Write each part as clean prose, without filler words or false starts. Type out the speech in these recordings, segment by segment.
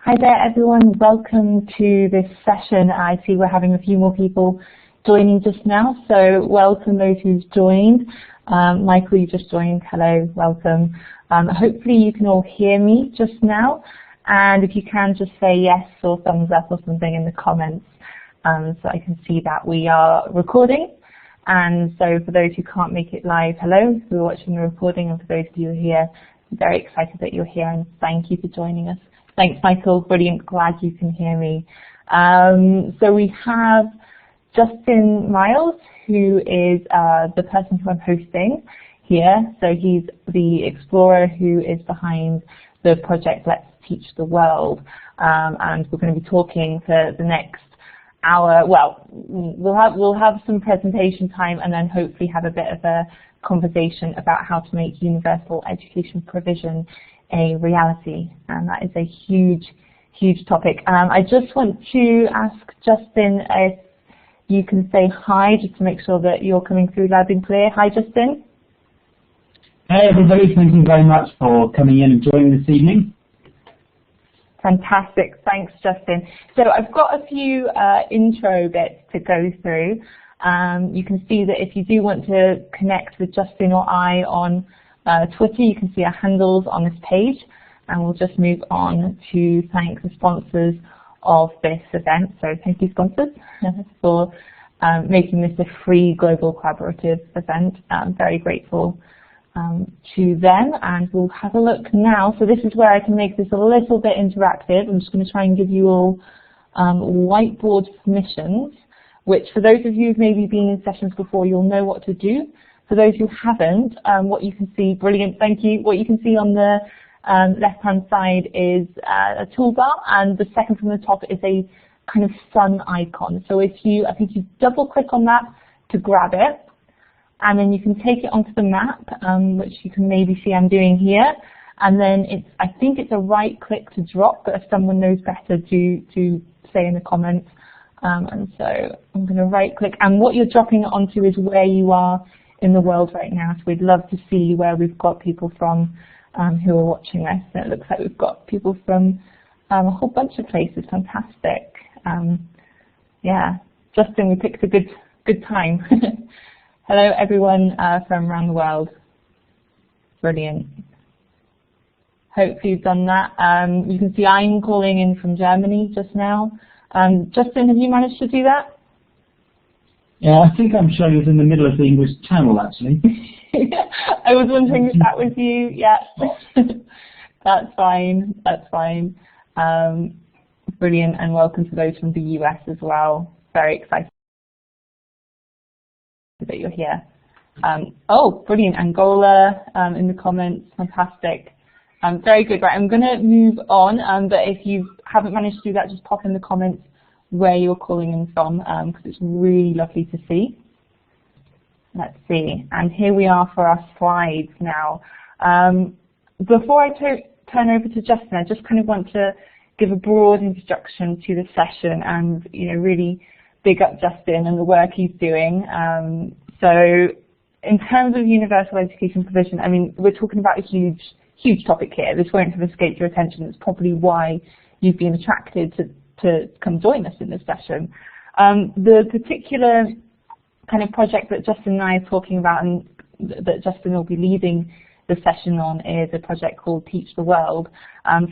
Hi there everyone, welcome to this session. I see we're having a few more people joining just now, so welcome those who've joined. Michael, you just joined, hello, welcome. Hopefully you can all hear me just now, and if you can just say yes or thumbs up or something in the comments so I can see that we are recording. And so for those who can't make it live, hello, who are watching the recording, and for those of you who are here, I'm very excited that you're here and thank you for joining us. Thanks, Michael. Brilliant. Glad you can hear me. So we have Justin Miles, who is the person who I'm hosting here. So he's the explorer who is behind the project Let's Teach the World. And we're going to be talking for the next hour. Well, we'll have some presentation time and then hopefully have a bit of a conversation about how to make universal education provision a reality, and that is a huge topic. I just want to ask Justin if you can say hi, just to make sure that you're coming through loud and clear. Hi, Justin. Hey everybody, thank you very much for coming in and joining this evening. Fantastic, thanks Justin. So I've got a few intro bits to go through. You can see that if you do want to connect with Justin or I on Twitter, you can see our handles on this page, and we'll just move on to thank the sponsors of this event. So thank you sponsors for making this a free global collaborative event. I'm very grateful to them, and we'll have a look now. So this is where I can make this a little bit interactive. I'm just going to try and give you all whiteboard permissions, which for those of you who've maybe been in sessions before, you'll know what to do. For those who haven't, what you can see, brilliant, thank you. What you can see on the left-hand side is a toolbar, and the second from the top is a kind of sun icon. So if you, I think you double-click on that to grab it, and then you can take it onto the map, which you can maybe see I'm doing here, and then it's, I think it's a right-click to drop, but if someone knows better, do say in the comments. And so I'm going to right-click, and what you're dropping it onto is where you are in the world right now. So we'd love to see where we've got people from who are watching this. And it looks like we've got people from a whole bunch of places. Fantastic. Yeah, Justin, we picked a good time. Hello everyone from around the world. Brilliant. Hopefully you've done that. You can see I'm calling in from Germany just now. Justin, have you managed to do that? Yeah, I think I'm showing us in the middle of the English Channel, actually. I was wondering if that was you. Yeah, that's fine. That's fine. Brilliant, and welcome to those from the US as well. Very excited that you're here. Oh, brilliant, Angola in the comments. Fantastic. Very good. Right, I'm going to move on, but if you haven't managed to do that, just pop in the comments where you're calling in from, because it's really lovely to see. Let's see, and here we are for our slides now. Before I turn over to Justin, I just kind of want to give a broad introduction to the session and, you know, really big up Justin and the work he's doing. So in terms of universal education provision, I mean, we're talking about a huge topic here. This won't have escaped your attention. It's probably why you've been attracted to come join us in this session. The particular kind of project that Justin and I are talking about and that Justin will be leading the session on is a project called Teach the World.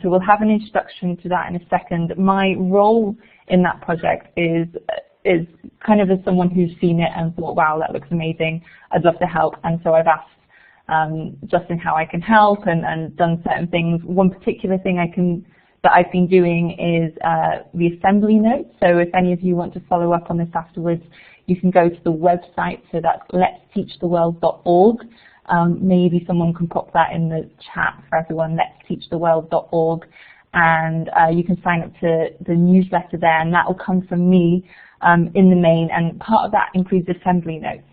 So we'll have an introduction to that in a second. My role in that project is kind of as someone who's seen it and thought, wow, that looks amazing, I'd love to help. And so I've asked Justin how I can help and done certain things. One particular thing that I've been doing is the assembly notes. So if any of you want to follow up on this afterwards, you can go to the website. So that's letsteachtheworld.org. Maybe someone can pop that in the chat for everyone, letsteachtheworld.org. And you can sign up to the newsletter there, and that will come from me in the main. And part of that includes assembly notes.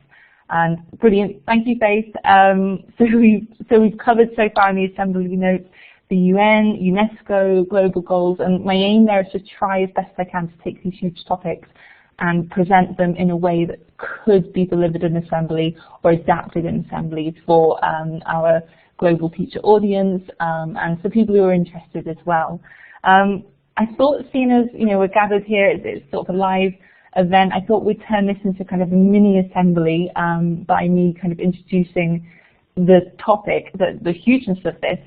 And brilliant, thank you, Faith. So we've covered so far in the assembly notes the UN, UNESCO, global goals, and my aim there is to try as best I can to take these huge topics and present them in a way that could be delivered in assembly or adapted in assembly for our global teacher audience and for people who are interested as well. I thought, seeing as, we're gathered here, it's sort of a live event, I thought we'd turn this into kind of a mini assembly by me kind of introducing the topic, the hugeness of this,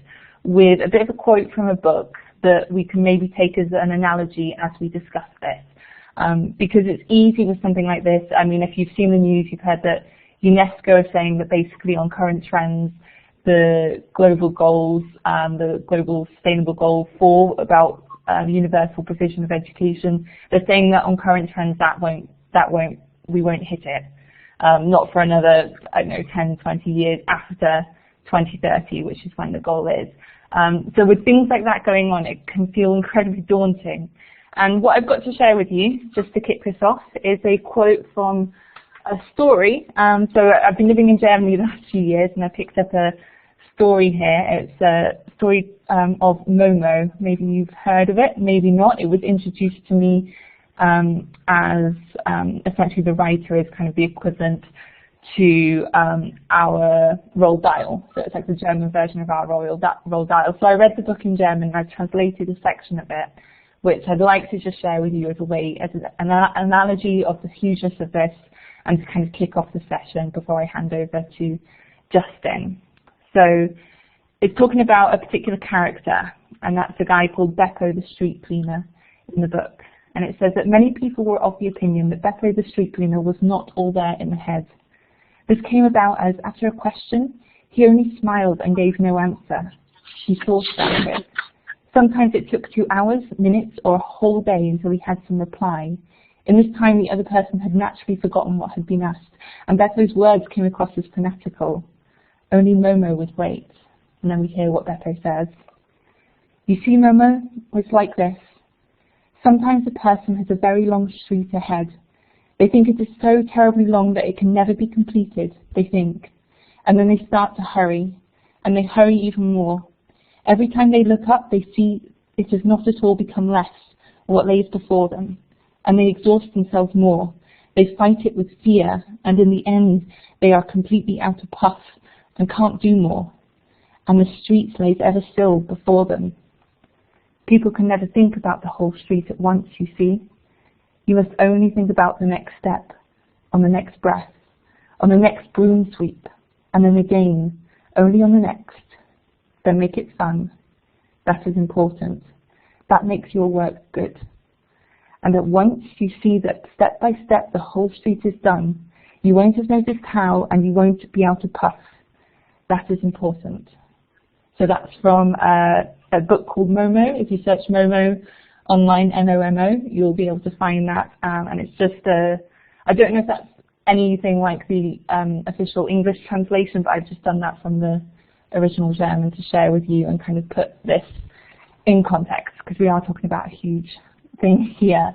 with a bit of a quote from a book that we can maybe take as an analogy as we discuss this. Because it's easy with something like this. I mean, if you've seen the news, you've heard that UNESCO is saying that basically on current trends, the global goals, the global sustainable goal 4 about universal provision of education, they're saying that on current trends we won't hit it. Not for another, 10, 20 years after 2030, which is when the goal is. So with things like that going on, it can feel incredibly daunting. And what I've got to share with you, just to kick this off, is a quote from a story. So I've been living in Germany the last few years, and I picked up a story here. It's a story of Momo. Maybe you've heard of it, maybe not. It was introduced to me as essentially the writer is kind of the equivalent to our Roald Dahl. So it's like the German version of our Roald Dahl. So I read the book in German, and I've translated a section of it, which I'd like to just share with you as a way, as an analogy of the hugeness of this, and to kind of kick off the session before I hand over to Justin. So it's talking about a particular character, and that's a guy called Beppo the street cleaner in the book. And it says that many people were of the opinion that Beppo the street cleaner was not all there in the head. This came about as, after a question, he only smiled and gave no answer. He thought about it. Sometimes it took 2 hours, minutes, or a whole day until he had some reply. In this time, the other person had naturally forgotten what had been asked, and Beppo's words came across as fanatical. Only Momo would wait. And then we hear what Beppo says. You see, Momo, it's like this. Sometimes a person has a very long street ahead. They think it is so terribly long that it can never be completed, they think. And then they start to hurry, and they hurry even more. Every time they look up, they see it has not at all become less, what lays before them, and they exhaust themselves more. They fight it with fear, and in the end, they are completely out of puff and can't do more. And the street lays ever still before them. People can never think about the whole street at once, you see. You must only think about the next step, on the next breath, on the next broom sweep, and then again, only on the next. Then make it fun. That is important. That makes your work good. And at once you see that step by step the whole street is done, you won't have noticed how, and you won't be out of puff. That is important. So that's from a book called Momo. If you search Momo online, M-O-M-O, you'll be able to find that. And it's just I don't know if that's anything like the official English translation, but I've just done that from the original German to share with you and kind of put this in context, because we are talking about a huge thing here.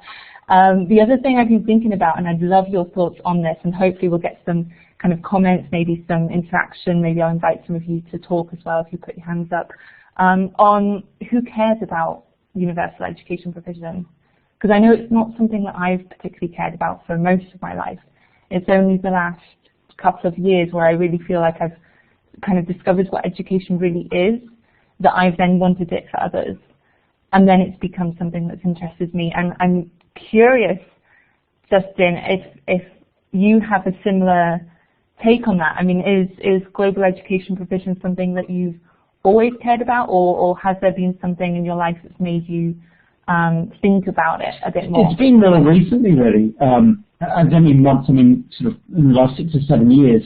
The other thing I've been thinking about, and I'd love your thoughts on this, and hopefully we'll get some kind of comments, maybe some interaction, maybe I'll invite some of you to talk as well if you put your hands up, on who cares about universal education provision. Because I know it's not something that I've particularly cared about for most of my life. It's only the last couple of years where I really feel like I've kind of discovered what education really is, that I've then wanted it for others. And then it's become something that's interested me. And I'm curious, Justin, if you have a similar take on that. I mean, is global education provision something that you've always cared about, or has there been something in your life that's made you think about it a bit more? It's been really recently, really. I don't mean months, I mean sort of in the last 6 or 7 years.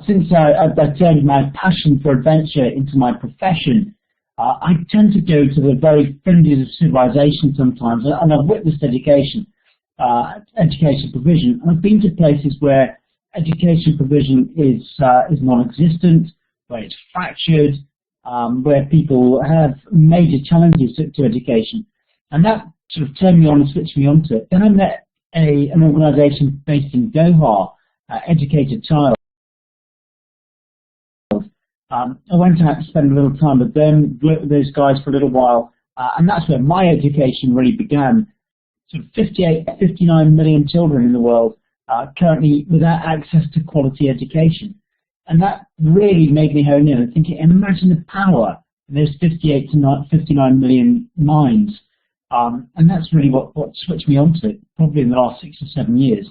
Since I turned my passion for adventure into my profession, I tend to go to the very fringes of civilization sometimes, and I've witnessed education provision, and I've been to places where education provision is non-existent, where it's fractured, where people have major challenges to education, and that sort of turned me on and switched me onto it. Then I met an organisation based in Doha, Educate a Child. I went out to spend a little time with them, worked with those guys for a little while, and that's where my education really began. Sort of 59 million children in the world currently without access to quality education. And that really made me hone in and think, imagine the power in those 58 to 59 million minds And that's really what switched me onto it, probably in the last 6 or 7 years.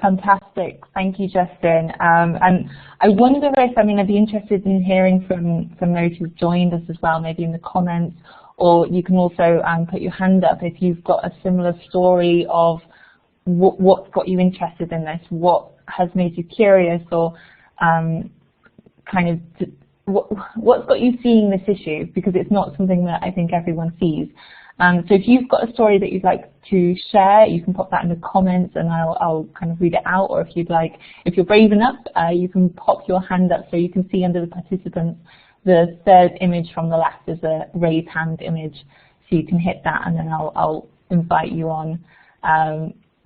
Fantastic. Thank you, Justin. And I wonder if, I'd be interested in hearing from those who've joined us as well, maybe in the comments, or you can also put your hand up if you've got a similar story of what's got you interested in this, what has made you curious, or what's got you seeing this issue, because it's not something that I think everyone sees. So if you've got a story that you'd like to share, you can pop that in the comments and I'll kind of read it out, or if you're brave enough, you can pop your hand up so you can see under the participants the third image from the left is a raised hand image, so you can hit that and then I'll invite you on.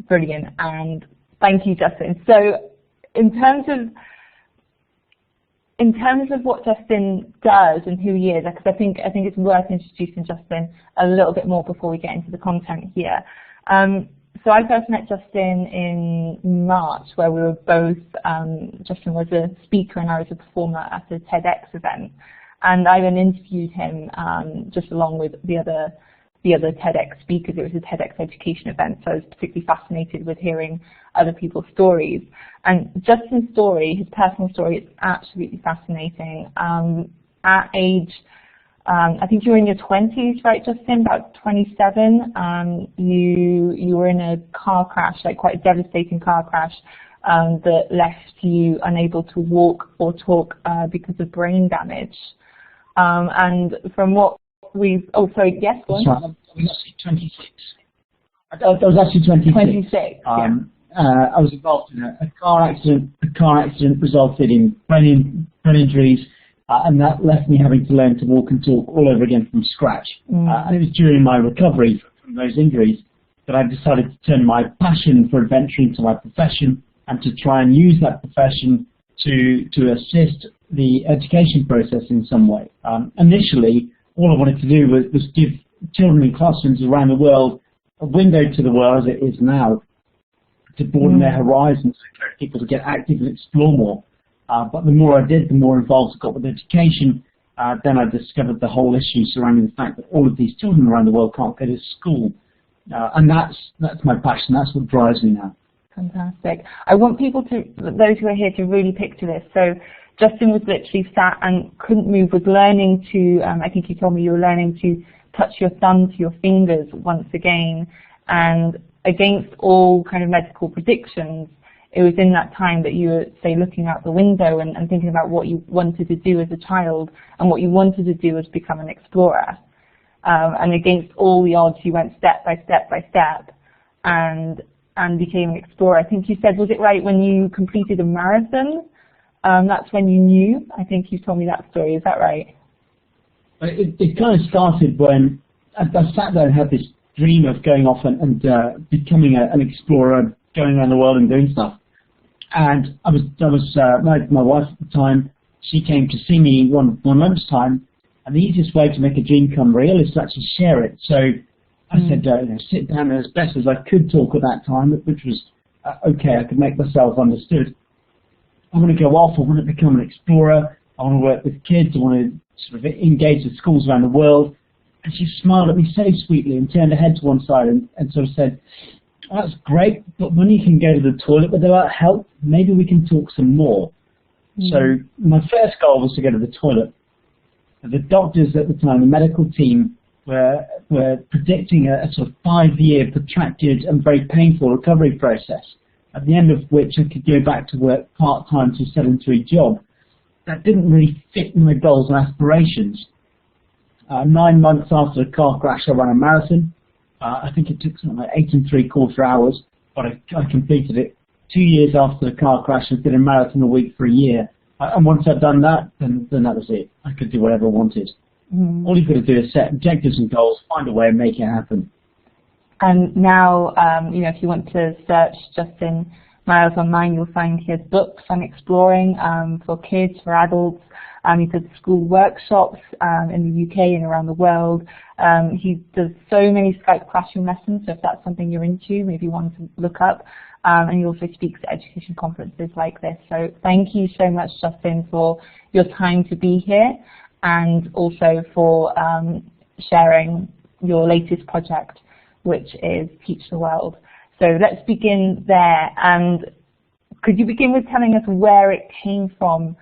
Brilliant, and thank you, Justin. So in terms of what Justin does and who he is, because I think it's worth introducing Justin a little bit more before we get into the content here. So I first met Justin in March, where we were both, Justin was a speaker and I was a performer at a TEDx event. And I then interviewed him just along with the other TEDx speakers. It was a TEDx education event, so I was particularly fascinated with hearing other people's stories. And Justin's story, his personal story, is absolutely fascinating. At age, I think you were in your 20s, right, Justin? About 27. You were in a car crash, like quite a devastating car crash, that left you unable to walk or talk because of brain damage. And from what we've, yes, go on. That's right. I was actually 26. I was actually 26. 26, yeah. I was involved in a car accident. The car accident resulted in brain injuries, and that left me having to learn to walk and talk all over again from scratch. And it was during my recovery from those injuries that I decided to turn my passion for adventure into my profession, and to try and use that profession to assist the education process in some way. Initially, all I wanted to do was give children in classrooms around the world a window to the world as it is now, to broaden their horizons, for people to get active and explore more. But the more I did, the more involved I got with education. Then I discovered the whole issue surrounding the fact that all of these children around the world can't go to school. And that's my passion, that's what drives me now. Fantastic. I want those who are here to really picture this. So Justin was literally sat and couldn't move, was learning to, I think you told me you were learning to touch your thumb to your fingers once again, and against all kind of medical predictions, it was in that time that you were, say, looking out the window and thinking about what you wanted to do as a child, and what you wanted to do was become an explorer. And against all the odds, you went step by step by step and became an explorer. I think you said, was it right, when you completed a marathon? That's when you knew. I think you told me that story. Is that right? It kind of started when I sat there and had this dream of going off and becoming an explorer, going around the world and doing stuff. And I was married to my wife at the time. She came to see me one lunchtime, and the easiest way to make a dream come real is to actually share it. So I said, sit down as best as I could talk at that time, which was okay. I could make myself understood. I want to go off. I want to become an explorer. I want to work with kids. I want to sort of engage with schools around the world. And she smiled at me so sweetly and turned her head to one side and sort of said, oh, that's great, but when you can go to the toilet without help, maybe we can talk some more. So my first goal was to go to the toilet. The doctors at the time, the medical team, were predicting a sort of 5-year protracted and very painful recovery process, at the end of which I could go back to work part-time to a sedentary job. That didn't really fit my goals and aspirations. 9 months after the car crash, I ran a marathon. I think it took something like 8 3/4 hours, but I completed it. 2 years after the car crash, I did a marathon a week for a year. And once I'd done that, then that was it. I could do whatever I wanted. All you've got to do is set objectives and goals, find a way and make it happen. And now, if you want to search Justin Miles online, you'll find he has books on exploring for kids, for adults. He does school workshops in the UK and around the world. He does so many Skype classroom lessons, so if that's something you're into, maybe you want to look up. And he also speaks at education conferences like this. So thank you so much, Justin, for your time to be here, and also for sharing your latest project, which is Teach the World. So let's begin there. And could you begin with telling us where it came from,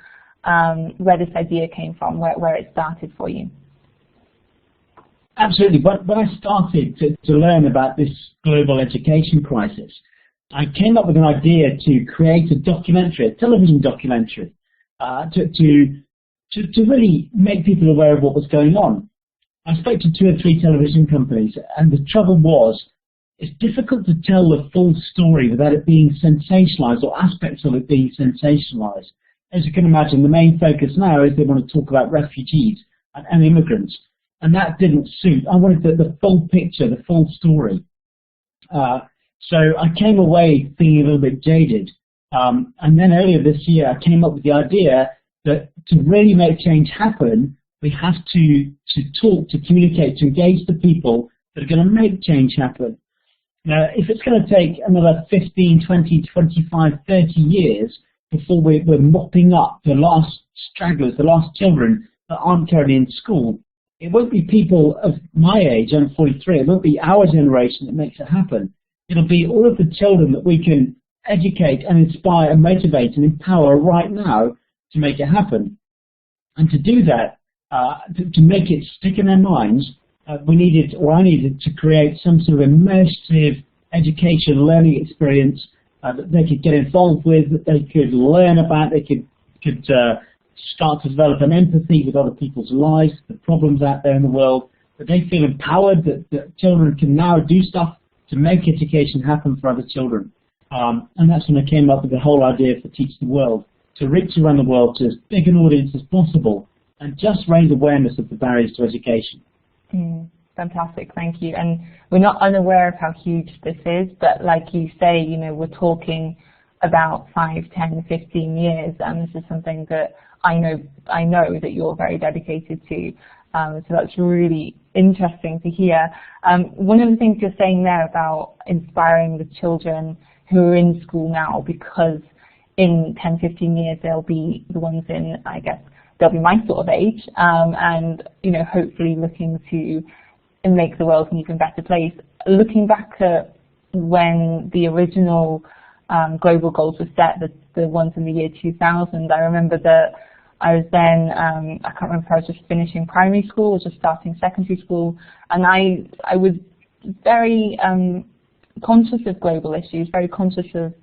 where this idea came from, where it started for you? Absolutely. But when I started to learn about this global education crisis, I came up with an idea to create a documentary, a television documentary, to really make people aware of what was going on. I spoke to 2 or 3 television companies, and the trouble was, it's difficult to tell the full story without it being sensationalized or aspects of it being sensationalized. As you can imagine, the main focus now is they want to talk about refugees and immigrants, and that didn't suit. I wanted the full picture, the full story. So I came away feeling a little bit jaded. And then earlier this year, I came up with the idea that to really make change happen, we have to talk, to communicate, to engage the people that are going to make change happen. Now, if it's going to take another 15, 20, 25, 30 years before we're mopping up the last stragglers, the last children that aren't currently in school, it won't be people of my age, I'm 43, it won't be our generation that makes it happen. It'll be all of the children that we can educate and inspire and motivate and empower right now to make it happen. And to do that, to make it stick in their minds, I needed to create some sort of immersive education, learning experience that they could get involved with, that they could learn about, they could start to develop an empathy with other people's lives, the problems out there in the world, that they feel empowered, that children can now do stuff to make education happen for other children. And that's when I came up with the whole idea for Teach the World, to reach around the world to as big an audience as possible and just raise awareness of the barriers to education. Fantastic, thank you. And we're not unaware of how huge this is, but like you say, you know, we're talking about 5, 10, 15 years, and this is something that I know that you're very dedicated to. So that's really interesting to hear. One of the things you're saying there about inspiring the children who are in school now, because in 10, 15 years they'll be the ones in, I guess, they'll be my sort of age, and you know, hopefully looking to make the world an even better place. Looking back at when the original global goals were set, the ones in the year 2000, I remember that I was then, I can't remember if I was just finishing primary school or just starting secondary school, and I was very conscious of global issues, very conscious of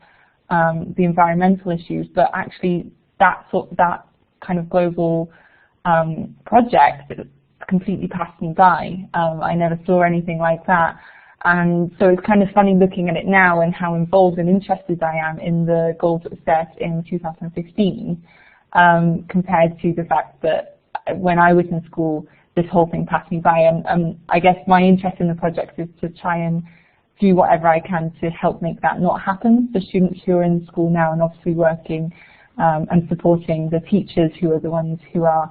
the environmental issues, but actually that kind of global project completely passed me by. I never saw anything like that. And so it's kind of funny looking at it now and how involved and interested I am in the goals that were set in 2015 compared to the fact that when I was in school, this whole thing passed me by. And I guess my interest in the project is to try and do whatever I can to help make that not happen for students who are in school now, and obviously working and supporting the teachers who are the ones who are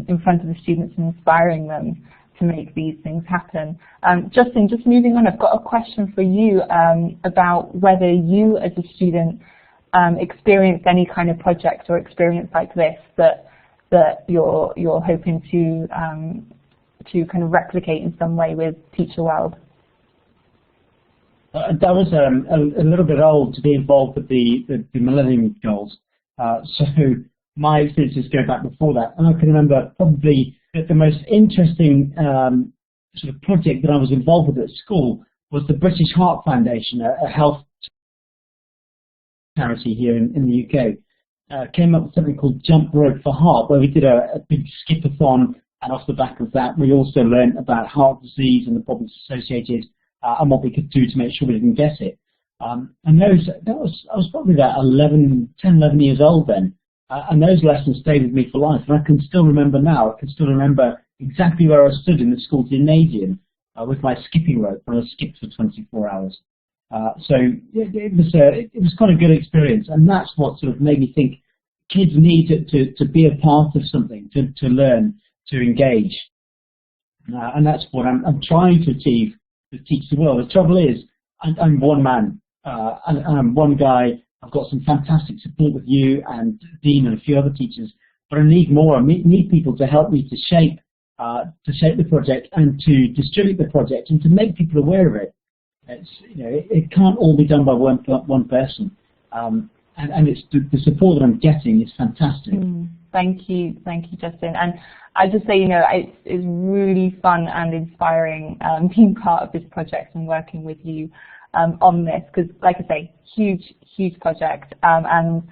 in front of the students and inspiring them to make these things happen. Justin, just moving on, I've got a question for you about whether you as a student experienced any kind of project or experience like this that you're hoping to kind of replicate in some way with Teach the World. That was a little bit old to be involved with the Millennium Goals. So my experiences go back before that. And I can remember probably the most interesting sort of project that I was involved with at school was the British Heart Foundation, a health charity here in the UK. Came up with something called Jump Rope for Heart, where we did a big skipathon, and off the back of that we also learned about heart disease and the problems associated and what we could do to make sure we didn't get it. And I was probably about 10, 11 years old then, and those lessons stayed with me for life. And I can still remember now, I can still remember exactly where I stood in the school gymnasium with my skipping rope, and I skipped for 24 hours. So it was quite a good experience, and that's what sort of made me think kids need to be a part of something, to learn, to engage. And that's what I'm trying to achieve to Teach the World. The trouble is, I'm one man, and I'm one guy. I've got some fantastic support with you and Dean and a few other teachers, but I need more. I need people to help me to shape to shape the project and to distribute the project and to make people aware of it. It's, it can't all be done by one person, and it's the support that I'm getting is fantastic. Thank you, Justin. And I just say, it's really fun and inspiring being part of this project and working with you on this, because, like I say, huge project, and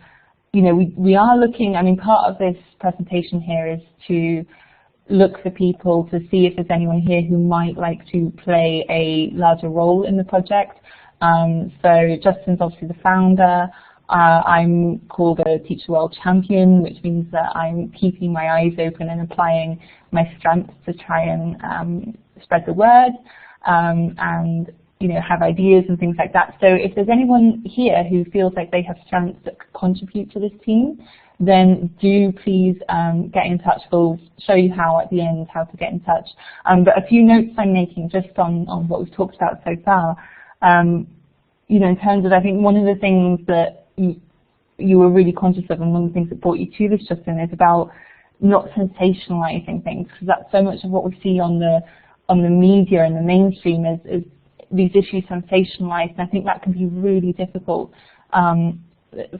we are looking. I mean, part of this presentation here is to look for people to see if there's anyone here who might like to play a larger role in the project. So Justin's obviously the founder. I'm called a Teacher World Champion, which means that I'm keeping my eyes open and applying my strengths to try and spread the word and have ideas and things like that. So if there's anyone here who feels like they have strengths that could contribute to this team, then do please get in touch. We'll show you how at the end how to get in touch. But a few notes I'm making just on what we've talked about so far. In terms of, I think one of the things that you were really conscious of, and one of the things that brought you to this, Justin, is about not sensationalizing things, because that's so much of what we see on the media and the mainstream is these issues sensationalized, and I think that can be really difficult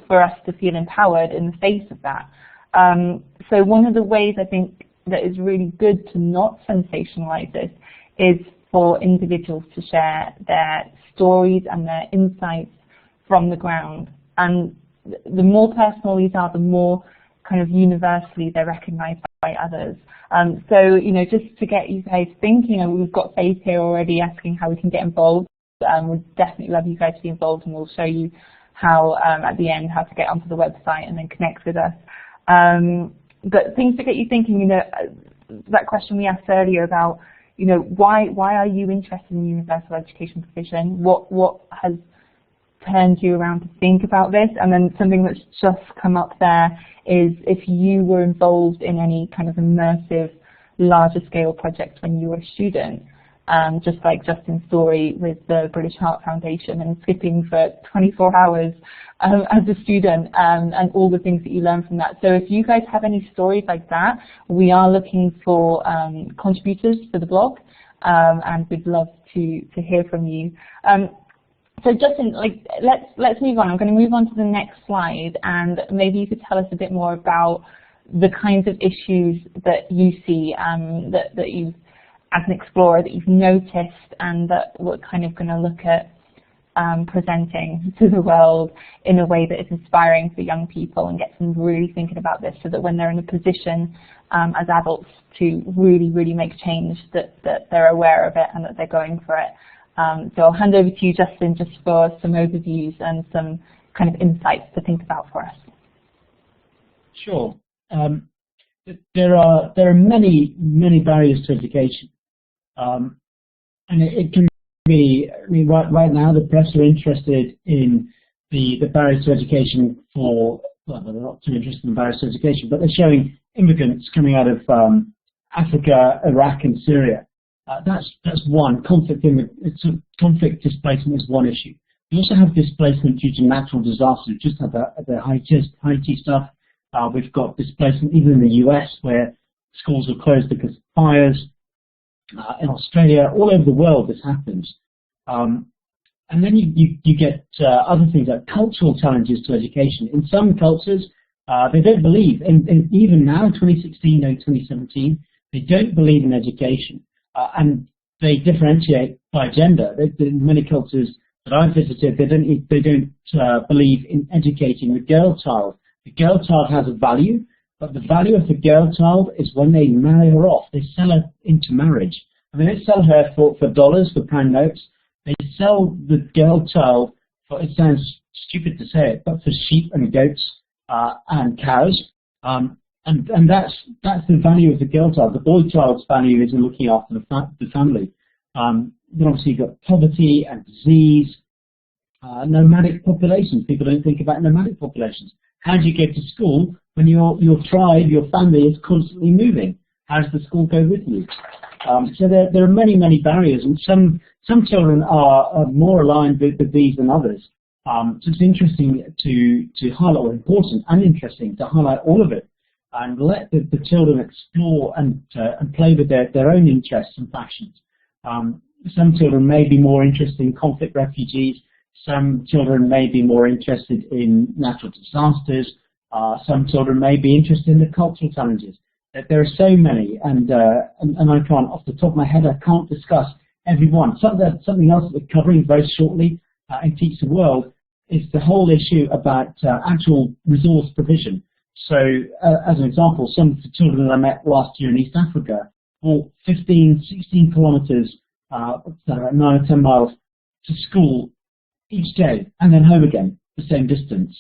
for us to feel empowered in the face of that. So one of the ways I think that is really good to not sensationalize this is for individuals to share their stories and their insights from the ground. And the more personal these are, the more kind of universally they're recognized by others. So, just to get you guys thinking, we've got Faith here already asking how we can get involved. We'd definitely love you guys to be involved, and we'll show you how, at the end, how to get onto the website and then connect with us. But things to get you thinking, that question we asked earlier about, why are you interested in universal education provision? What has turned you around to think about this? And then something that's just come up there is if you were involved in any kind of immersive, larger scale project when you were a student, just like Justin's story with the British Heart Foundation and skipping for 24 hours as a student, and all the things that you learn from that. So if you guys have any stories like that, we are looking for contributors for the blog, and we'd love to hear from you. So Justin, let's move on. I'm going to move on to the next slide, and maybe you could tell us a bit more about the kinds of issues that you see, that you've, as an explorer, that you've noticed, and that we're kind of going to look at presenting to the world in a way that is inspiring for young people and gets them really thinking about this, so that when they're in a position as adults to really make change, that they're aware of it and that they're going for it. So I'll hand over to you, Justin, just for some overviews and some kind of insights to think about for us. Sure. There are many barriers to education, and it can be. I mean, right now the press are interested in the barriers to education for. Well, they're not too interested in barriers to education, but they're showing immigrants coming out of Africa, Iraq, and Syria. That's one. Conflict displacement is one issue. We also have displacement due to natural disasters. Just had the Haiti stuff. We've got displacement even in the US, where schools are closed because of fires. In Australia, all over the world this happens. And then you get other things like cultural challenges to education. In some cultures, they don't believe, even now, 2016 and 2017, they don't believe in education. And they differentiate by gender. In many cultures that I've visited, they don't believe in educating the girl child. The girl child has a value, but the value of the girl child is when they marry her off. They sell her into marriage. I mean, they sell her for dollars, for pound notes. They sell the girl child for, it sounds stupid to say it, but for sheep and goats and cows. And that's the value of the girl child. The boy child's value is in looking after the family. Then obviously you've got poverty and disease, nomadic populations. People don't think about nomadic populations. How do you get to school when your tribe, your family is constantly moving? How does the school go with you? So there are many barriers, and some children are more aligned with these than others. So it's interesting to highlight, or important and interesting to highlight all of it. and let the children explore and play with their own interests and passions. Some children may be more interested in conflict refugees, some children may be more interested in natural disasters, some children may be interested in the cultural challenges. There are so many, and I can't, off the top of my head, I can't discuss every one. Something else that we're covering very shortly in Teach the World is the whole issue about actual resource provision. So, as an example, some of the children that I met last year in East Africa walked 15, 16 kilometers, about 9 or 10 miles to school each day, and then home again, the same distance.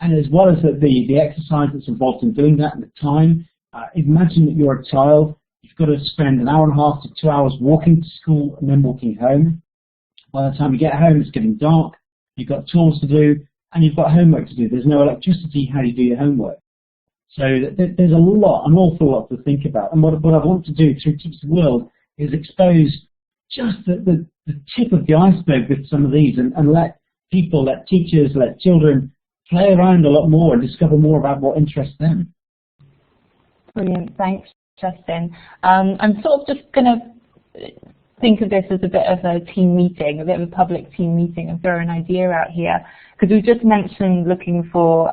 And as well as the exercise that's involved in doing that and the time, imagine that you're a child, you've got to spend an hour and a half to 2 hours walking to school and then walking home. By the time you get home, it's getting dark, you've got chores to do, and you've got homework to do. There's no electricity, how do you do your homework? So there's an awful lot to think about. And what I want to do through Teach the World is expose just the tip of the iceberg with some of these, and let people, let teachers, let children play around a lot more and discover more about what interests them. Brilliant, thanks, Justin. I'm sort of just going to think of this as a bit of a team meeting, a bit of a public team meeting, and throw an idea out here, because we've just mentioned looking for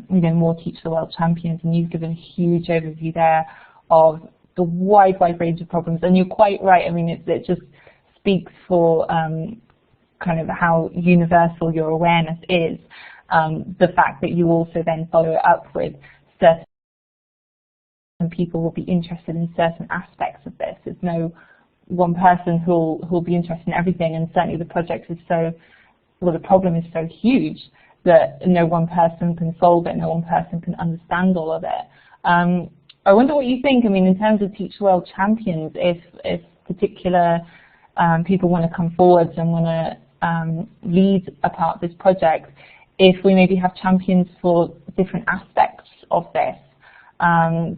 more Teach the World champions, and you've given a huge overview there of the wide range of problems, and you're quite right. I mean, it just speaks for kind of how universal your awareness is. The fact that you also then follow it up with certain people will be interested in certain aspects of this. There's no one person who'll be interested in everything, and certainly the project is the problem is so huge that no one person can solve it, no one person can understand all of it. I wonder what you think. I mean, in terms of Teach the World champions, if particular people want to come forwards and want to lead a part of this project, if we maybe have champions for different aspects of this.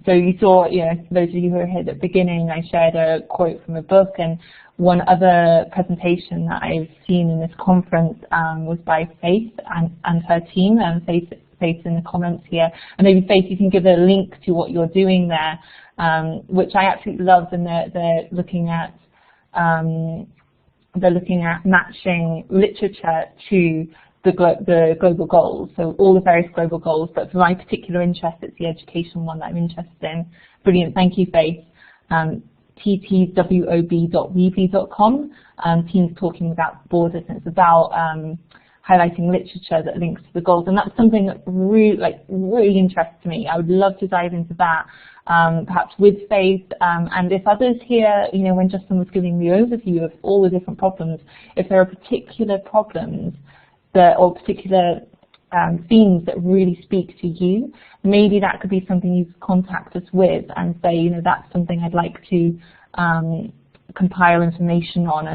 So you saw, for those of you who were here at the beginning, I shared a quote from a book, and one other presentation that I've seen in this conference was by Faith and her team, and Faith in the comments here. And maybe Faith, you can give a link to what you're doing there, which I absolutely love, and they're looking at matching literature to the global goals, so all the various global goals, but for my particular interest, it's the education one that I'm interested in. Brilliant, thank you, Faith. ttwob.weebly.com, Teens Talking Without Borders, and it's about highlighting literature that links to the goals, and that's something that really interests me. I would love to dive into that, perhaps with Faith, and if others here, when Justin was giving the overview of all the different problems, if there are particular problems or particular themes that really speak to you, maybe that could be something you could contact us with and say, that's something I'd like to compile information on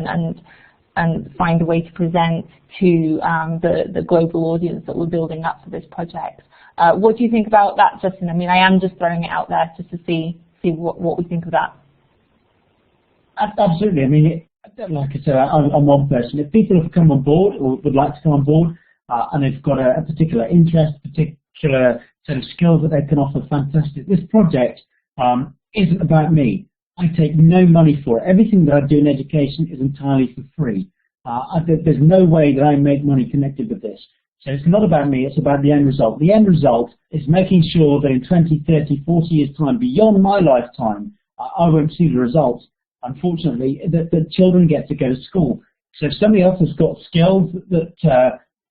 and find a way to present to the global audience that we're building up for this project. What do you think about that, Justin? I mean, I am just throwing it out there just to see what we think of that. Absolutely. I mean, like I said, I'm one person. If people have come on board or would like to come on board and they've got a particular interest, particular set of skills that they can offer, fantastic. This project isn't about me. I take no money for it. Everything that I do in education is entirely for free. There's no way that I make money connected with this. So it's not about me, it's about the end result. The end result is making sure that in 20, 30, 40 years' time, beyond my lifetime, I won't see the results. Unfortunately, that children get to go to school. So if somebody else has got skills that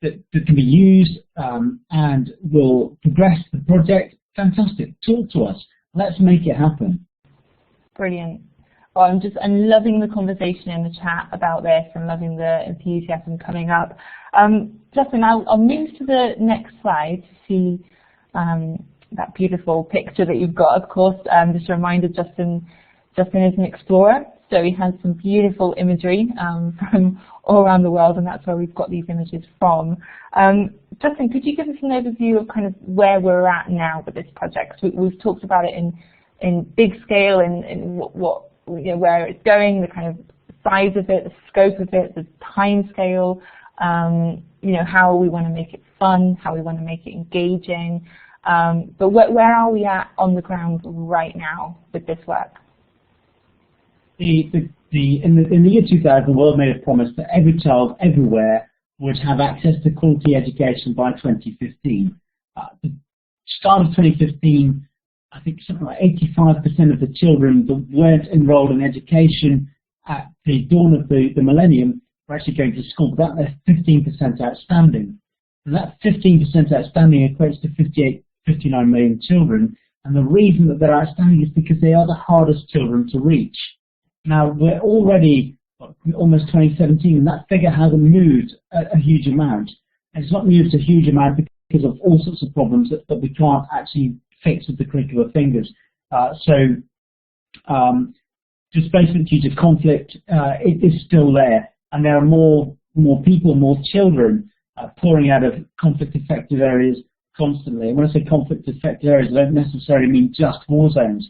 can be used and will progress the project, fantastic. Talk to us. Let's make it happen. Brilliant. Well, I'm loving the conversation in the chat about this and loving the enthusiasm coming up. Justin, I'll move to the next slide to see that beautiful picture that you've got. Of course, just a reminder, Justin is an explorer, so he has some beautiful imagery from all around the world, and that's where we've got these images from. Justin, could you give us an overview of kind of where we're at now with this project? We've talked about it in big scale, in what where it's going, the kind of size of it, the scope of it, the time scale, how we want to make it fun, how we want to make it engaging. But where are we at on the ground right now with this work? In the year 2000, the world made a promise that every child everywhere would have access to quality education by 2015. The start of 2015, I think something like 85% of the children that weren't enrolled in education at the dawn of the millennium were actually going to school, but that left 15% outstanding. And that 15% outstanding equates to 59 million children, and the reason that they're outstanding is because they are the hardest children to reach. Now, we're already almost 2017, and that figure hasn't moved a huge amount. And it's not moved a huge amount because of all sorts of problems that we can't actually fix with the click of our fingers. Displacement due to conflict, it is still there, and there are more people, more children pouring out of conflict-affected areas constantly. And when I say conflict-affected areas, I don't necessarily mean just war zones.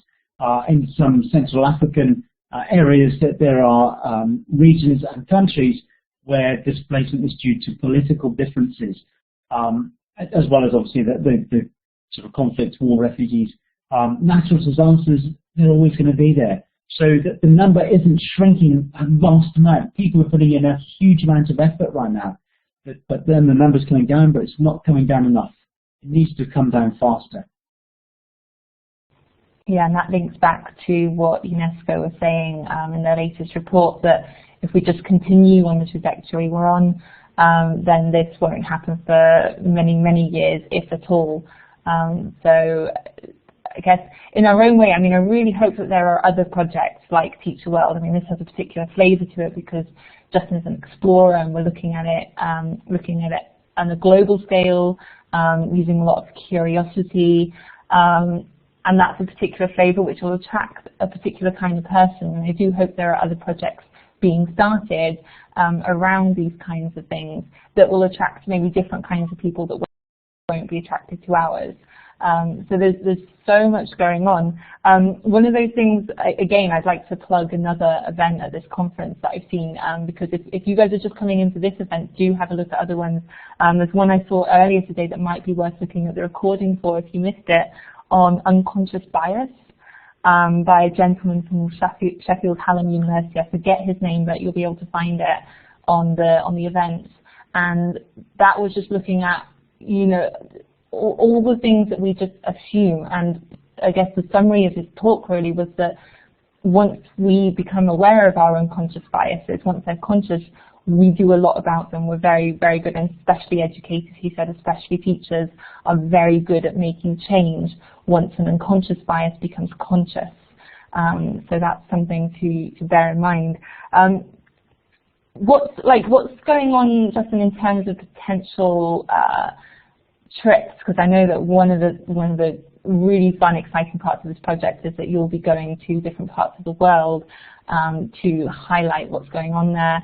In some Central African areas, that there are regions and countries where displacement is due to political differences, as well as obviously the sort of conflict, war, refugees. Natural disasters, they're always going to be there. So the number isn't shrinking a vast amount. People are putting in a huge amount of effort right now, but then the number's coming down, but it's not coming down enough. It needs to come down faster. Yeah, and that links back to what UNESCO was saying in their latest report, that if we just continue on the trajectory we're on, then this won't happen for many, many years, if at all. So I guess in our own way, I mean, I really hope that there are other projects like Teach the World. I mean, this has a particular flavour to it because Justin's an explorer and we're looking at it on a global scale, using a lot of curiosity. And that's a particular flavour which will attract a particular kind of person. And I do hope there are other projects being started around these kinds of things that will attract maybe different kinds of people that won't be attracted to ours. So there's so much going on. One of those things, again, I'd like to plug another event at this conference that I've seen, because if you guys are just coming into this event, do have a look at other ones. There's one I saw earlier today that might be worth looking at the recording for if you missed it, on unconscious bias, by a gentleman from Sheffield Hallam University. I forget his name, but you'll be able to find it on the event. And that was just looking at, you know, all the things that we just assume. And I guess the summary of his talk really was that once we become aware of our unconscious biases, once they're conscious, we do a lot about them. We're very, very good, and especially educators, he said, especially teachers, are very good at making change once an unconscious bias becomes conscious. So that's something to bear in mind. What's going on, Justin, in terms of potential trips? Because I know that one of the really fun, exciting parts of this project is that you'll be going to different parts of the world to highlight what's going on there,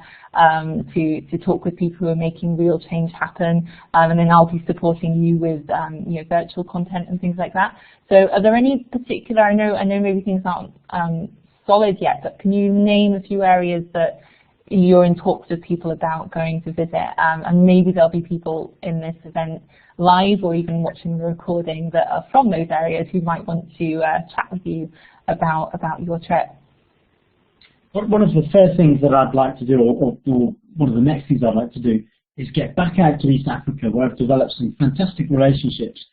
to talk with people who are making real change happen, and then I'll be supporting you with virtual content and things like that. So are there any particular, I know maybe things aren't solid yet, but can you name a few areas that you're in talks with people about going to visit, and maybe there'll be people in this event live or even watching the recording that are from those areas who might want to chat with you about your trip? One of the first things that I'd like to do, or one of the next things I'd like to do, is get back out to East Africa, where I've developed some fantastic relationships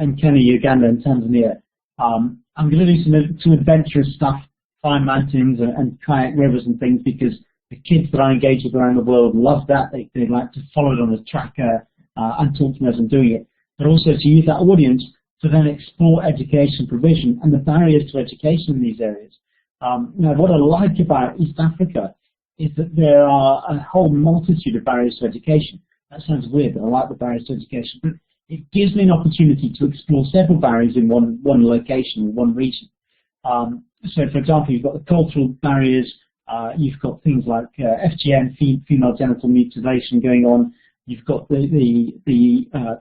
in Kenya, Uganda, and Tanzania. I'm going to do some adventurous stuff, climb mountains and kayak rivers and things, because the kids that I engage with around the world love that. They like to follow it on a tracker and talk to me as I'm doing it, but also to use that audience to then explore education provision and the barriers to education in these areas. Now, what I like about East Africa is that there are a whole multitude of barriers to education. That sounds weird, but I like the barriers to education. But it gives me an opportunity to explore several barriers in one location, one region. So, for example, you've got the cultural barriers. You've got things like FGM, female genital mutilation going on. You've got the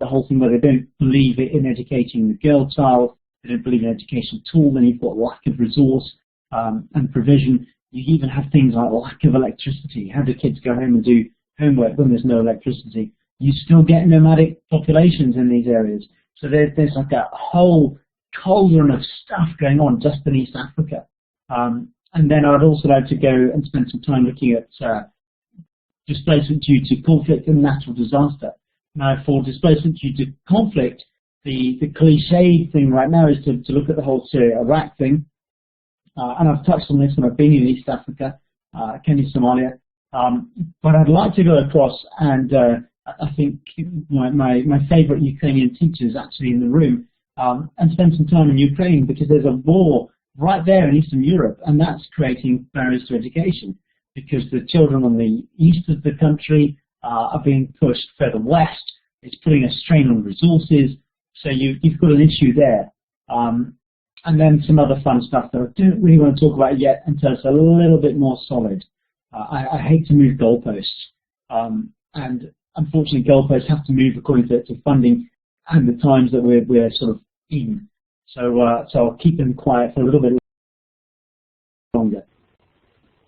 whole thing where they don't believe in educating the girl child. They don't believe in education at all. Then you've got lack of resource and provision. You even have things like lack of electricity. How do kids go home and do homework when there's no electricity? You still get nomadic populations in these areas. So there's like a whole cauldron of stuff going on just in East Africa. And then I'd also like to go and spend some time looking at displacement due to conflict and natural disaster. Now, for displacement due to conflict, the cliched thing right now is to look at the whole Syria-Iraq thing. And I've touched on this when I've been in East Africa, Kenya, Somalia. But I'd like to go across, and I think my favorite Ukrainian teacher is actually in the room, and spend some time in Ukraine, because there's a war right there in Eastern Europe, and that's creating barriers to education, because the children on the east of the country are being pushed further west. It's putting a strain on resources, so you've got an issue there. And then some other fun stuff that I don't really want to talk about yet until it's a little bit more solid. I hate to move goalposts, and unfortunately goalposts have to move according to funding and the times that we're sort of in. So I'll keep them quiet for a little bit longer.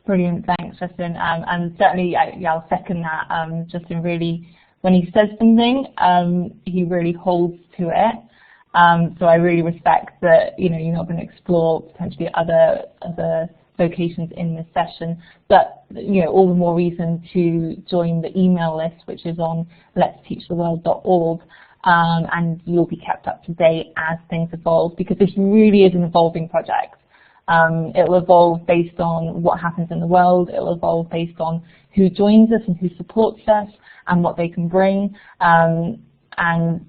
Brilliant, thanks, Justin. And certainly, I'll second that. Justin really, when he says something, he really holds to it. So I really respect that, you're not going to explore potentially other locations in this session, but all the more reason to join the email list, which is on letsteachtheworld.org, and you'll be kept up to date as things evolve, because this really is an evolving project. It'll evolve based on what happens in the world. It'll evolve based on who joins us and who supports us and what they can bring. And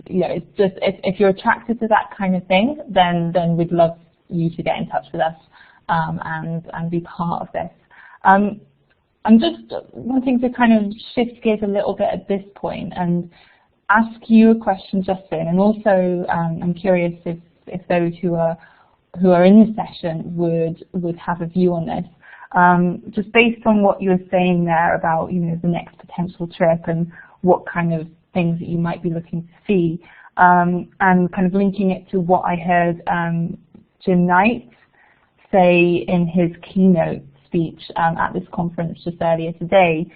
it's just, if you're attracted to that kind of thing, then we'd love you to get in touch with us and be part of this. I'm just wanting to kind of shift gears a little bit at this point and ask you a question, Justin, and also I'm curious if those who are in the session would have a view on this. Just based on what you were saying there about the next potential trip and what kind of things that you might be looking to see, and kind of linking it to what I heard Jim Knight say in his keynote speech at this conference just earlier today,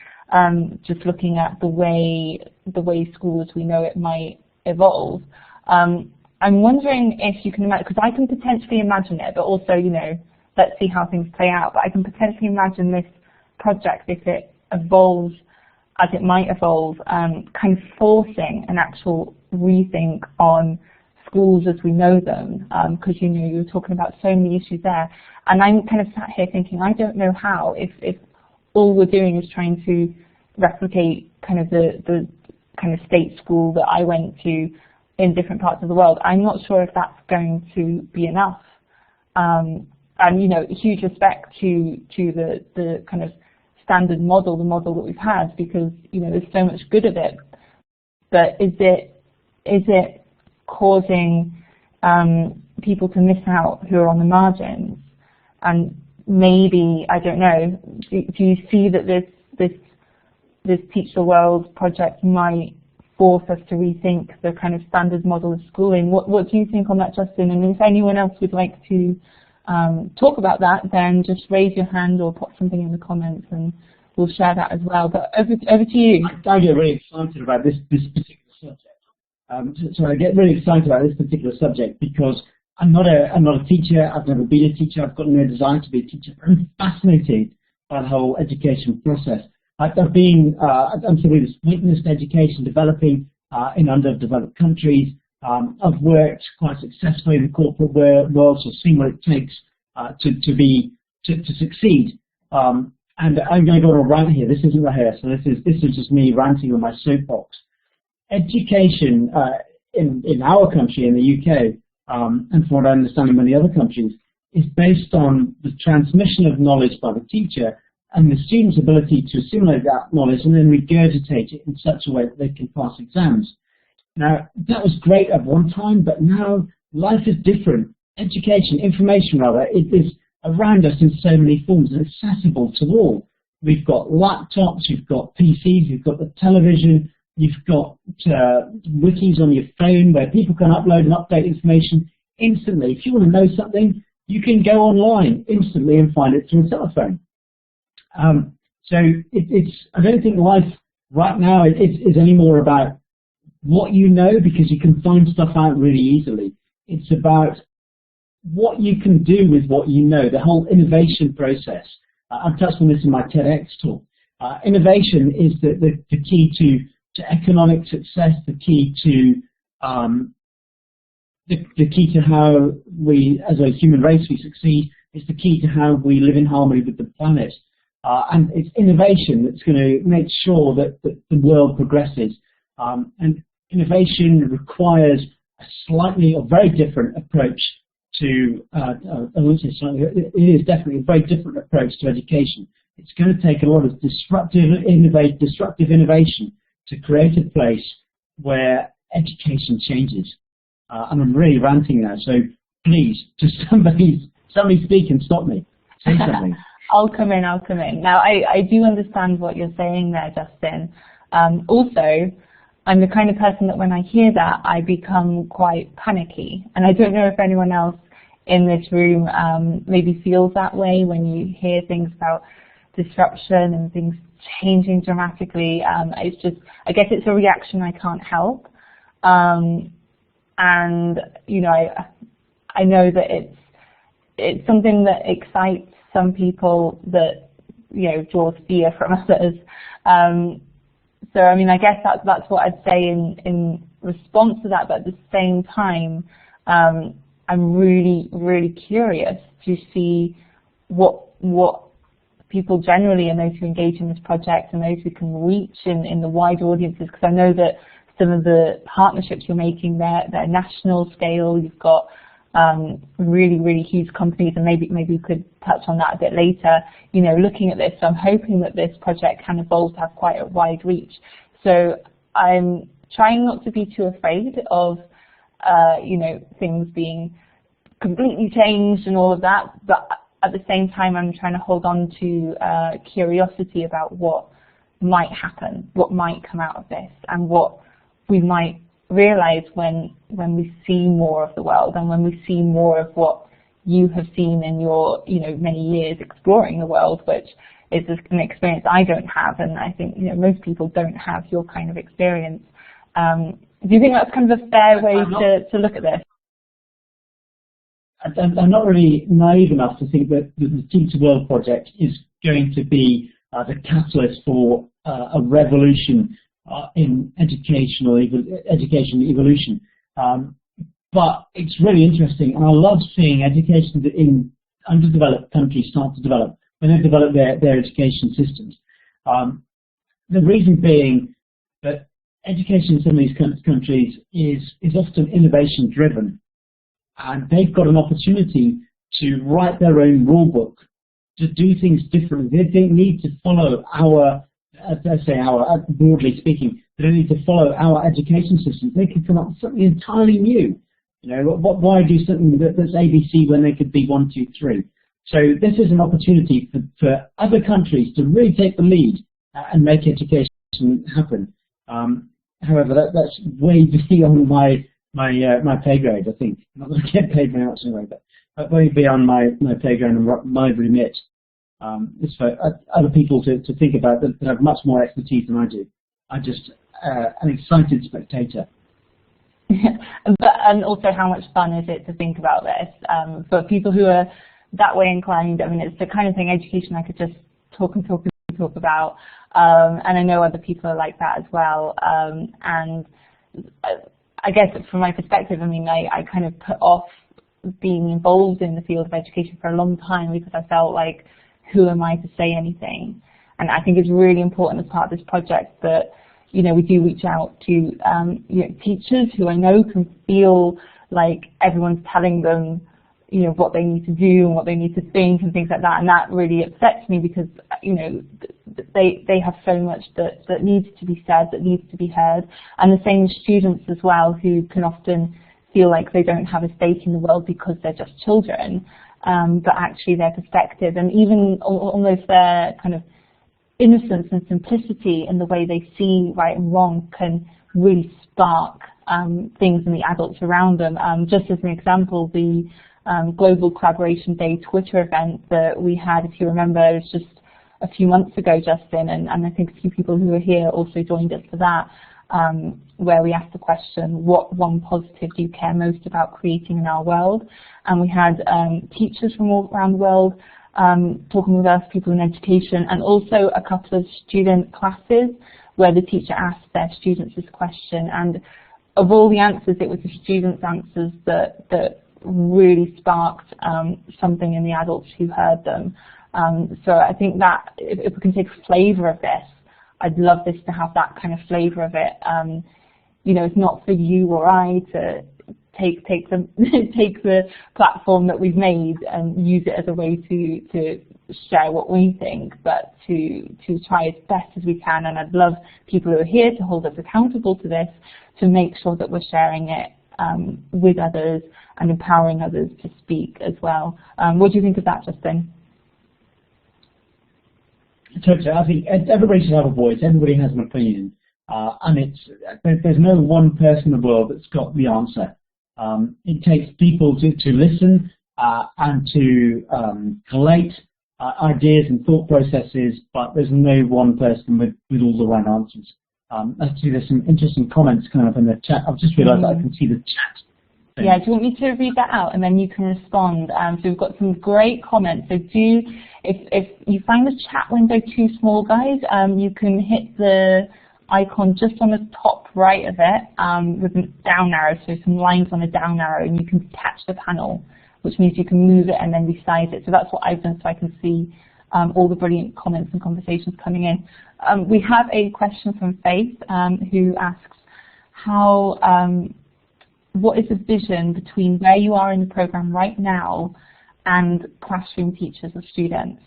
just looking at the way school as we know it might evolve. I'm wondering if you can imagine, because I can potentially imagine it, but also, let's see how things play out, but I can potentially imagine this project, if it evolves as it might evolve, kind of forcing an actual rethink on schools as we know them, because you were talking about so many issues there, and I'm kind of sat here thinking, I don't know how, if all we're doing is trying to replicate kind of the kind of state school that I went to in different parts of the world. I'm not sure if that's going to be enough. And huge respect to the kind of standard model, the model that we've had, because there's so much good of it. But is it causing people to miss out who are on the margins? And maybe, I don't know, do you see that this Teach the World project might force us to rethink the kind of standard model of schooling? What do you think on that, Justin? And if anyone else would like to talk about that, then just raise your hand or put something in the comments and we'll share that as well. But over to you. I get really excited about this particular subject. So I get really excited about this particular subject because I'm not a teacher. I've never been a teacher. I've got no desire to be a teacher. I'm fascinated by the whole education process. I'm somebody that's witnessed education developing in underdeveloped countries. I've worked quite successfully in the corporate world, so seen what it takes to succeed. And I'm going to go on a rant here. This isn't rehearsal. This is just me ranting on my soapbox. Education in our country, in the UK, and from what I understand in many other countries, is based on the transmission of knowledge by the teacher and the student's ability to assimilate that knowledge and then regurgitate it in such a way that they can pass exams. Now, that was great at one time, but now life is different. Education, information rather, it is around us in so many forms and accessible to all. We've got laptops, we've got PCs, we've got the television, you've got wikis on your phone where people can upload and update information instantly. If you want to know something, you can go online instantly and find it through a telephone. So I don't think life right now is any more about what you know, because you can find stuff out really easily. It's about what you can do with what you know, the whole innovation process. I've touched on this in my TEDx talk. Innovation is the key to economic success, the key to how we, as a human race, we succeed. It's the key to how we live in harmony with the planet. And it's innovation that's going to make sure that the world progresses. And innovation requires a slightly or very different approach to, I won't say slightly, it is definitely a very different approach to education. It's going to take a lot of disruptive innovation to create a place where education changes. And I'm really ranting now, so please, just somebody speak and stop me. Say something. I'll come in. Now, I do understand what you're saying there, Justin. Also, I'm the kind of person that when I hear that, I become quite panicky. And I don't know if anyone else in this room maybe feels that way when you hear things about disruption and things changing dramatically. It's just, I guess it's a reaction I can't help. And, you know, I know that it's something that excites some people, that, you know, draws fear from others. So, I mean, I guess that's what I'd say in response to that, but at the same time, I'm really, really curious to see what people generally, and those who engage in this project and those who can reach in the wide audiences, because I know that some of the partnerships you're making, they're national scale. You've got really, really huge companies, and maybe we could touch on that a bit later, you know, looking at this. So I'm hoping that this project can evolve to have quite a wide reach. So I'm trying not to be too afraid of, you know, things being completely changed and all of that, but at the same time I'm trying to hold on to curiosity about what might happen, what might come out of this, and what we might realize when we see more of the world, and when we see more of what you have seen in your, you know, many years exploring the world, which is an experience I don't have, and I think, you know, most people don't have your kind of experience. Do you think that's kind of a fair way to look at this? I'm not really naive enough to think that the Teach the World project is going to be the catalyst for a revolution in education evolution. But it's really interesting, and I love seeing education in underdeveloped countries start to develop when they develop their education systems. The reason being that education in some of these countries is often innovation driven, and they've got an opportunity to write their own rule book, to do things differently. They don't need to follow broadly speaking, they don't need to follow our education system. They can come up with something entirely new. You know, why do something that's ABC when they could be 1, 2, 3? So this is an opportunity for other countries to really take the lead and make education happen. However, that's way beyond my pay grade, I think. I'm not going to get paid very much anyway, but way beyond my pay grade and my remit. It's for other people to think about that have much more expertise than I do. I'm just an excited spectator. And also, how much fun is it to think about this? For people who are that way inclined, I mean, it's the kind of thing, education, I could just talk about. And I know other people are like that as well. And I guess from my perspective, I mean, I kind of put off being involved in the field of education for a long time because I felt like, who am I to say anything? And I think it's really important as part of this project that, you know, we do reach out to you know, teachers who I know can feel like everyone's telling them, you know, what they need to do and what they need to think and things like that. And that really upsets me because, you know, they have so much that needs to be said, that needs to be heard. And the same with students as well, who can often feel like they don't have a stake in the world because they're just children. But actually their perspective and even almost their kind of innocence and simplicity in the way they see right and wrong can really spark things in the adults around them. Just as an example, the Global Collaboration Day Twitter event that we had, if you remember, it was just a few months ago, Justin, and I think a few people who were here also joined us for that. where we asked the question, what one positive do you care most about creating in our world? And we had teachers from all around the world talking with us, people in education, and also a couple of student classes where the teacher asked their students this question. And of all the answers, it was the students' answers that really sparked something in the adults who heard them. So I think that if we can take a flavour of this, I'd love this to have that kind of flavour of it. You know, it's not for you or I to take the platform that we've made and use it as a way to share what we think, but to try as best as we can. And I'd love people who are here to hold us accountable to this, to make sure that we're sharing it with others and empowering others to speak as well. What do you think of that, Justin? Totally. I think everybody should have a voice. Everybody has an opinion, and there's no one person in the world that's got the answer. It takes people to listen and to collate ideas and thought processes, but there's no one person with all the right answers. Actually, there's some interesting comments coming up in the chat. I've just realised that I can see the chat. Yeah, do you want me to read that out and then you can respond? So we've got some great comments. So if you find the chat window too small, guys, you can hit the icon just on the top right of it with a down arrow, so some lines on a down arrow, and you can detach the panel, which means you can move it and then resize it. So that's what I've done, so I can see all the brilliant comments and conversations coming in. We have a question from Faith who asks, what is the vision between where you are in the program right now and classroom teachers or students?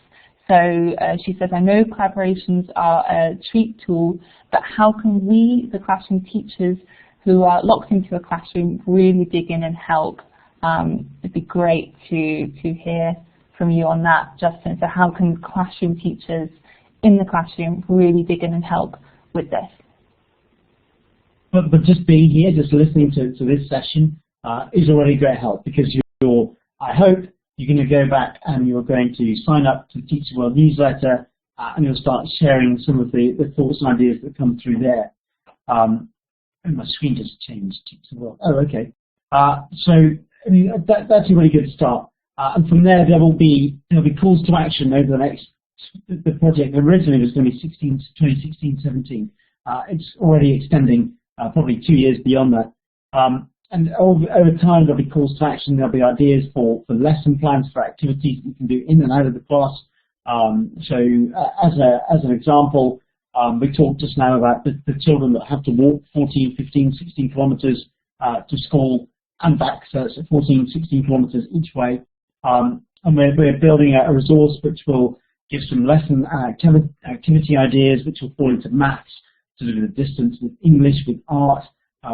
So she says, I know collaborations are a treat tool, but how can we, the classroom teachers who are locked into a classroom, really dig in and help? It'd be great to hear from you on that, Justin. So how can classroom teachers in the classroom really dig in and help with this? But just being here, just listening to this session is already great help, because I hope you're going to go back and you're going to sign up to the Teacher World newsletter and you'll start sharing some of the thoughts and ideas that come through there. And my screen just changed. Teacher World. Oh, okay. So I mean, that's a really good start. And from there, there'll be calls to action over the next. The project originally was going to be 2016-17. It's already extending. Probably 2 years beyond that. And over time, there'll be calls to action. There'll be ideas for lesson plans, for activities we can do in and out of the class. So as an example, we talked just now about the children that have to walk 14, 15, 16 kilometers to school and back. So it's 14, 16 kilometers each way. And we're building a resource which will give some lesson activity ideas, which will fall into maths, to do with the distance, with English, with art,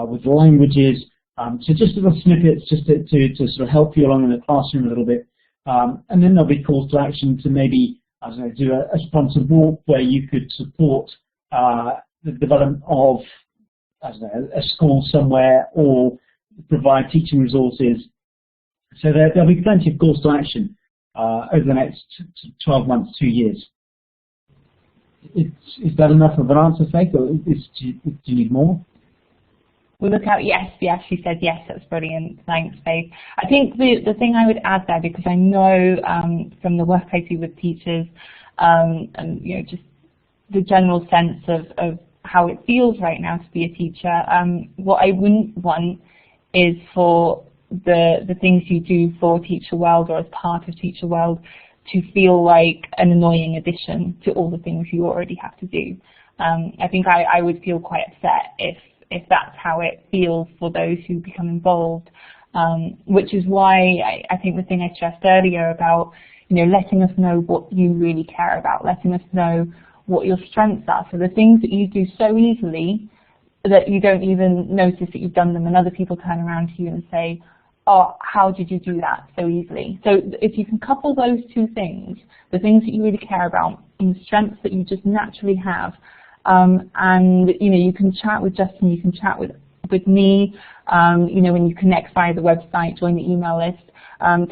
with languages. So just little snippets just to sort of help you along in the classroom a little bit. And then there'll be calls to action to maybe, I don't know, do a sponsored walk where you could support the development of, I don't know, a school somewhere, or provide teaching resources. So there'll be plenty of calls to action over the next 12 months, 2 years. Is that enough of an answer, Faith, or do you need more? We'll look out. Yes, she said yes. That's brilliant. Thanks, Faith. I think the thing I would add there, because I know from the work I do with teachers, and just the general sense of how it feels right now to be a teacher. What I wouldn't want is for the things you do for Teacher World or as part of Teacher World to feel like an annoying addition to all the things you already have to do. I think I would feel quite upset if that's how it feels for those who become involved, which is why I think the thing I stressed earlier about letting us know what you really care about, letting us know what your strengths are. So the things that you do so easily that you don't even notice that you've done them, and other people turn around to you and say, oh, how did you do that so easily? So if you can couple those two things, the things that you really care about and the strengths that you just naturally have, and you can chat with Justin, you can chat with me, when you connect via the website, join the email list.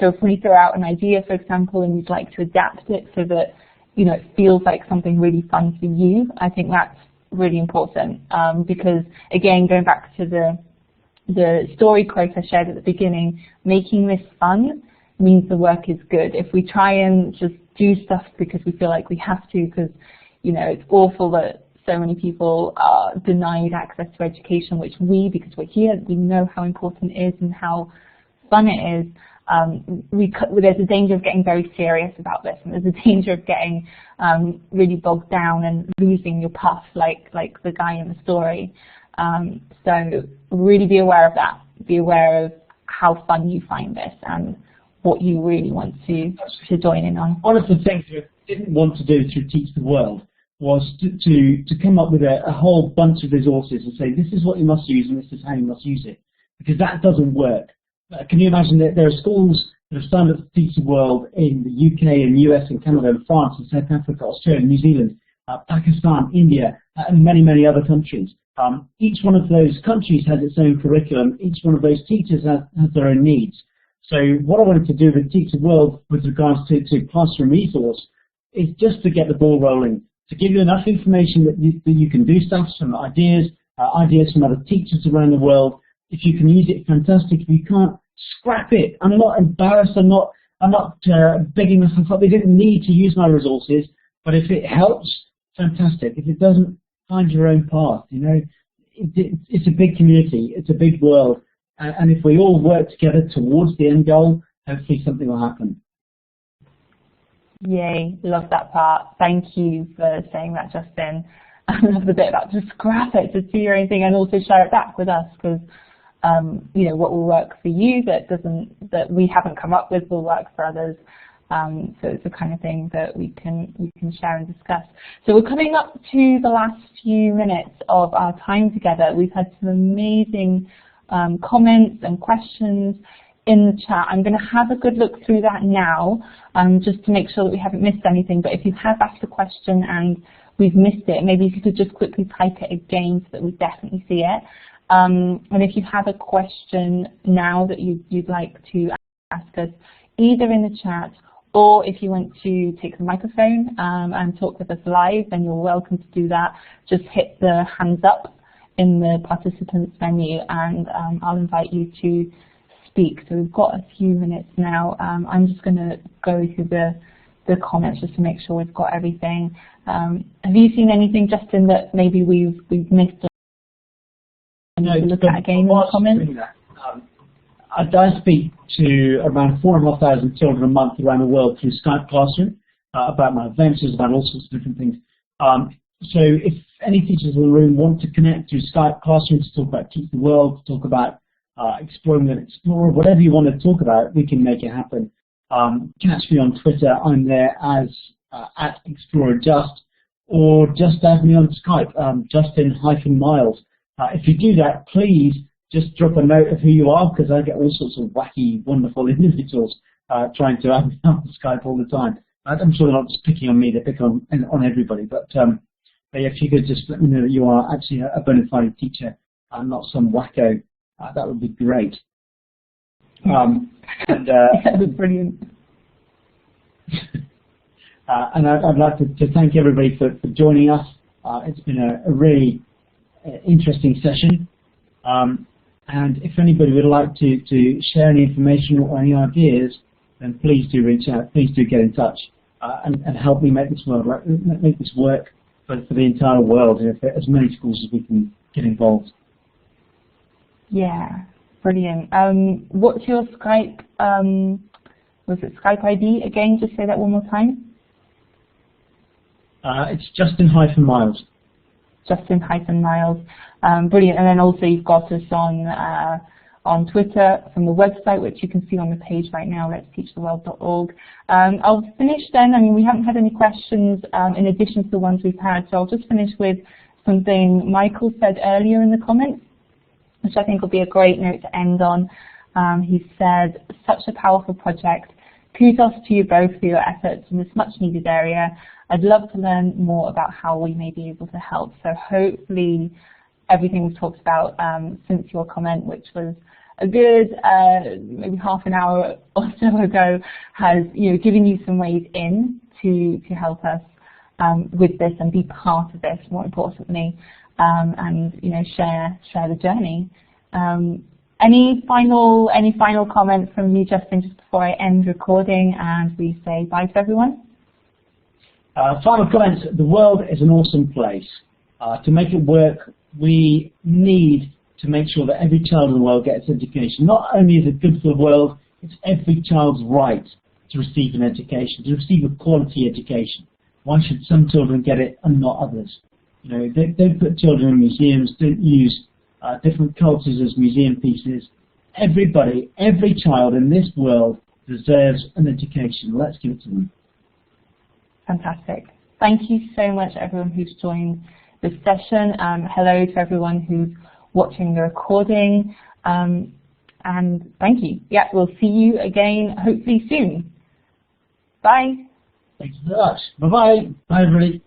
So if we throw out an idea, for example, and you'd like to adapt it so that it feels like something really fun for you, I think that's really important because, again, going back to the story quote I shared at the beginning, making this fun means the work is good. If we try and just do stuff because we feel like we have to, because, you know, it's awful that so many people are denied access to education, which because we're here, we know how important it is and how fun it is. There's a danger of getting very serious about this, and there's a danger of getting really bogged down and losing your puff, like the guy in the story. So really be aware of that. Be aware of how fun you find this and what you really want to join in on. One of the things we didn't want to do through Teach the World was to come up with a whole bunch of resources and say, this is what you must use and this is how you must use it, because that doesn't work. Can you imagine that there are schools that have signed up to Teach the World in the UK and US and Canada and France and South Africa, Australia, New Zealand, Pakistan, India, and many, many other countries. Each one of those countries has its own curriculum. Each one of those teachers has their own needs. So what I wanted to do with Teach the World with regards to classroom resource is just to get the ball rolling, to give you enough information that you can do stuff, some ideas from other teachers around the world. If you can use it, fantastic. If you can't, scrap it. I'm not embarrassed. I'm not begging myself up. They didn't need to use my resources, but if it helps, fantastic. If it doesn't, find your own path. You know, it's a big community. It's a big world, and if we all work together towards the end goal, hopefully something will happen. Yay, love that part. Thank you for saying that, Justin. I love the bit about just scrap it, just do your own thing, and also share it back with us, because you know, what will work for you that we haven't come up with will work for others. So it's the kind of thing that we can share and discuss. So we're coming up to the last few minutes of our time together. We've had some amazing comments and questions in the chat. I'm going to have a good look through that now, just to make sure that we haven't missed anything. But if you have asked a question and we've missed it, maybe if you could just quickly type it again so that we definitely see it. And if you have a question now that you'd like to ask us, either in the chat, or if you want to take the microphone and talk with us live, then you're welcome to do that. Just hit the hands up in the participants menu, and I'll invite you to speak. So we've got a few minutes now. I'm just going to go through the comments just to make sure we've got everything. Have you seen anything, Justin, that maybe we've missed? No, look at again in the comments. I speak to around 4,500 children a month around the world through Skype Classroom about my adventures, about all sorts of different things. So if any teachers in the room want to connect through Skype Classroom to talk about Teach the World, to talk about Exploring the Explorer, whatever you want to talk about, we can make it happen. Catch me on Twitter. I'm there as at ExplorerJust, or just add me on Skype, Justin-Miles. If you do that, please just drop a note of who you are, because I get all sorts of wacky, wonderful individuals trying to add me on Skype all the time. I'm sure they're not just picking on me, they pick on everybody. But if you could just let me know that you are actually a bona fide teacher and not some wacko, that would be great. That's brilliant. And I'd like to thank everybody for joining us. It's been a really interesting session. And if anybody would like to share any information or any ideas, then please do reach out. Please do get in touch and help me make this work for the entire world, and for as many schools as we can get involved. Yeah, brilliant. What's your Skype? Was it Skype ID again? Just say that one more time. It's Justin-Miles. Justin-Miles. Brilliant. And then also you've got us on Twitter from the website, which you can see on the page right now, letsteachtheworld.org. I'll finish then. I mean, we haven't had any questions in addition to the ones we've had, so I'll just finish with something Michael said earlier in the comments, which I think will be a great note to end on. He said, such a powerful project. Kudos to you both for your efforts in this much needed area. I'd love to learn more about how we may be able to help. So hopefully everything we've talked about since your comment, which was a good maybe half an hour or so ago, has given you some ways in to help us with this and be part of this, more importantly, and share the journey. Any final comments from you, Justin, just before I end recording and we say bye to everyone? Final comments. The world is an awesome place. To make it work, we need to make sure that every child in the world gets education. Not only is it good for the world, it's every child's right to receive an education, to receive a quality education. Why should some children get it and not others? Don't put children in museums, don't use different cultures as museum pieces. Everybody, every child in this world deserves an education. Let's give it to them. Fantastic. Thank you so much, everyone who's joined this session. Hello to everyone who's watching the recording. And thank you. Yeah, we'll see you again hopefully soon. Bye. Thank you very much. Bye-bye. Bye, everybody.